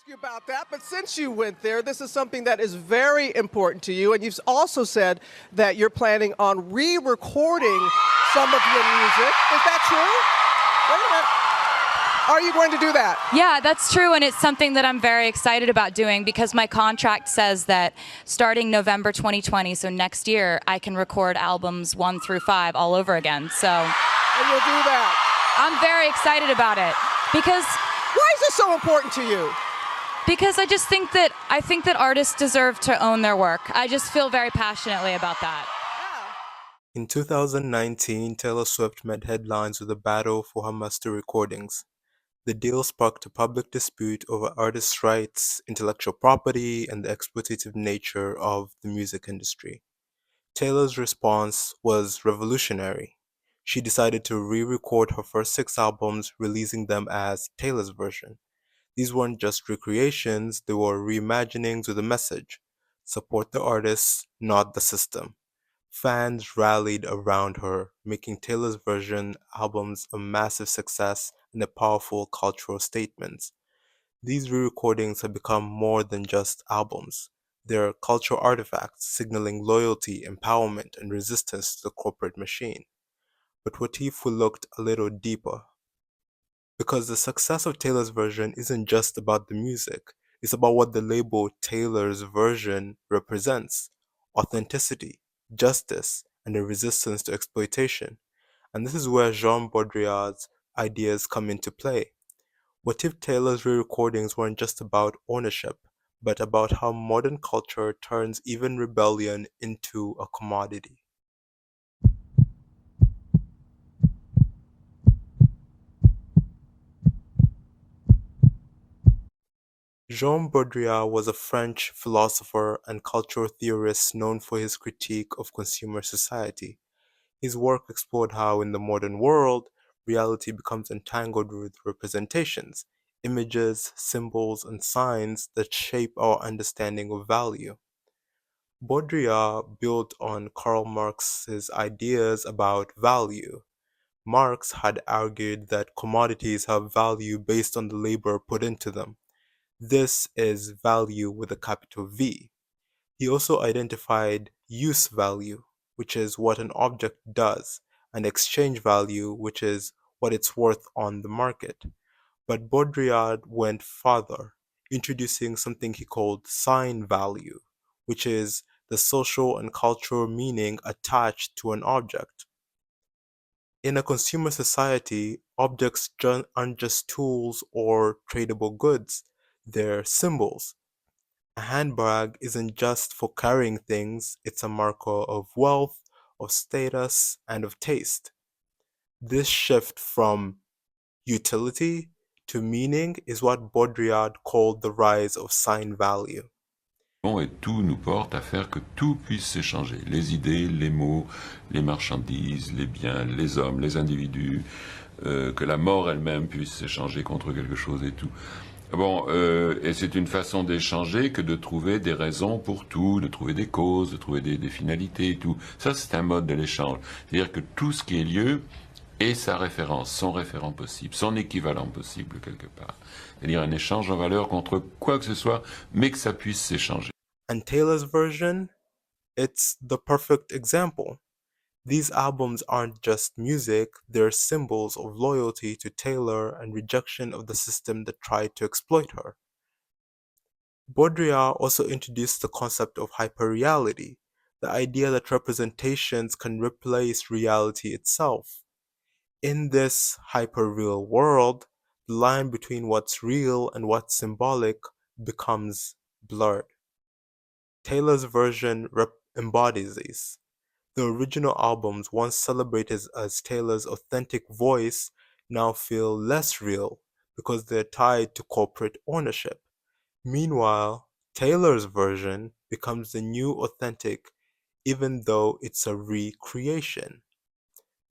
you about that, but since you went there, this is something that is very important to you, and you've also said that you're planning on re-recording some of your music. Is that true? Wait a minute. Are you going to do that? Yeah, that's true, and it's something that I'm very excited about doing because my contract says that starting November 2020, so next year, I can record albums 1 through 5 all over again. So, And you'll do that. I'm very excited about it because Why is this so important to you? I just think that artists deserve to own their work. I just feel very passionately about that. In 2019, Taylor Swift made headlines with a battle for her master recordings. The deal sparked a public dispute over artists' rights, intellectual property, and the exploitative nature of the music industry. Taylor's response was revolutionary. She decided to re-record her first 6 albums, releasing them as Taylor's version. These weren't just recreations, they were reimaginings with a message. Support the artists, not the system. Fans rallied around her, making Taylor's version albums a massive success and a powerful cultural statement. These re-recordings have become more than just albums. They're cultural artifacts signaling loyalty, empowerment, and resistance to the corporate machine. But what if we looked a little deeper? Because the success of Taylor's version isn't just about the music, it's about what the label Taylor's version represents: authenticity, justice, and a resistance to exploitation. And this is where Jean Baudrillard's ideas come into play. What if Taylor's re-recordings weren't just about ownership, but about how modern culture turns even rebellion into a commodity? Jean Baudrillard was a French philosopher and cultural theorist known for his critique of consumer society. His work explored how, in the modern world, reality becomes entangled with representations, images, symbols, and signs that shape our understanding of value. Baudrillard built on Karl Marx's ideas about value. Marx had argued that commodities have value based on the labor put into them. This is value with a capital V. He also identified use value, which is what an object does, and exchange value, which is what it's worth on the market. But Baudrillard went farther, introducing something he called sign value, which is the social and cultural meaning attached to an object. In a consumer society, objects aren't just tools or tradable goods, they're symbols. A handbag isn't just for carrying things, it's a marker of wealth, of status, and of taste. This shift from utility to meaning is what Baudrillard called the rise of sign value. Et tout nous porte à faire que tout puisse s'échanger. Les idées, les mots, les marchandises, les biens, les hommes, les individus, que la mort elle-même puisse s'échanger contre quelque chose et tout. Bon, et c'est une façon d'échanger que de trouver des raisons pour tout, de trouver des causes, de trouver des finalités et tout. Ça, c'est un mode de l'échange. C'est-à-dire que tout ce qui est lieu est sa référence, son référent possible, son équivalent possible quelque part. C'est-à-dire un échange en valeur contre quoi que ce soit, mais que ça puisse s'échanger. And Taylor's version, it's the perfect example. These albums aren't just music, they're symbols of loyalty to Taylor and rejection of the system that tried to exploit her. Baudrillard also introduced the concept of hyperreality, the idea that representations can replace reality itself. In this hyperreal world, the line between what's real and what's symbolic becomes blurred. Taylor's version embodies these. The original albums, once celebrated as Taylor's authentic voice, now feel less real because they're tied to corporate ownership. Meanwhile, Taylor's version becomes the new authentic even though it's a recreation.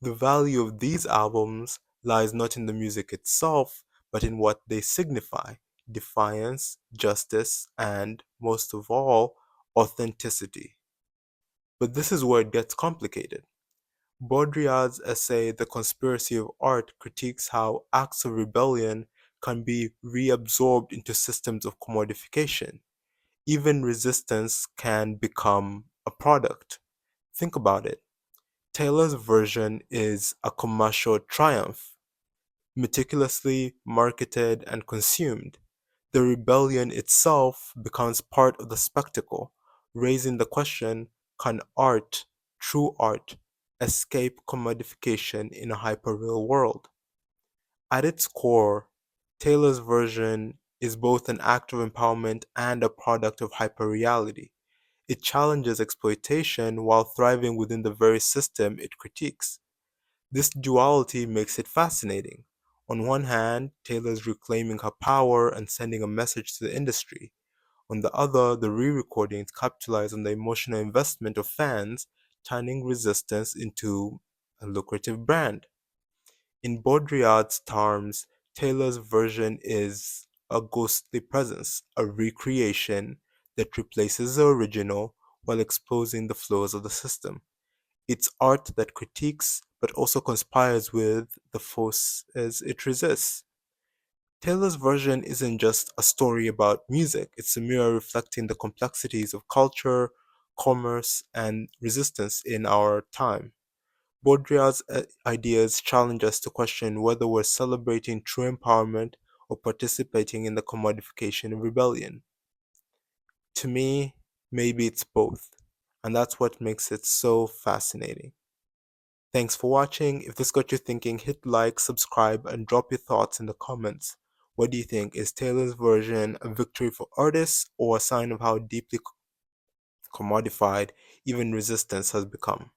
The value of these albums lies not in the music itself, but in what they signify: defiance, justice, and, most of all, authenticity. But this is where it gets complicated. Baudrillard's essay The Conspiracy of Art critiques how acts of rebellion can be reabsorbed into systems of commodification. Even resistance can become a product. Think about it. Taylor's version is a commercial triumph, meticulously marketed and consumed. The rebellion itself becomes part of the spectacle, raising the question, can art, true art, escape commodification in a hyperreal world? At its core, Taylor's version is both an act of empowerment and a product of hyperreality. It challenges exploitation while thriving within the very system it critiques. This duality makes it fascinating. On one hand, Taylor's reclaiming her power and sending a message to the industry. On the other, the re-recordings capitalize on the emotional investment of fans, turning resistance into a lucrative brand. In Baudrillard's terms, Taylor's version is a ghostly presence, a recreation that replaces the original while exposing the flaws of the system. It's art that critiques but also conspires with the forces it resists. Taylor's version isn't just a story about music, it's a mirror reflecting the complexities of culture, commerce, and resistance in our time. Baudrillard's ideas challenge us to question whether we're celebrating true empowerment or participating in the commodification of rebellion. To me, maybe it's both, and that's what makes it so fascinating. Thanks for watching. If this got you thinking, hit like, subscribe, and drop your thoughts in the comments. What do you think? Is Taylor's version a victory for artists or a sign of how deeply commodified even resistance has become?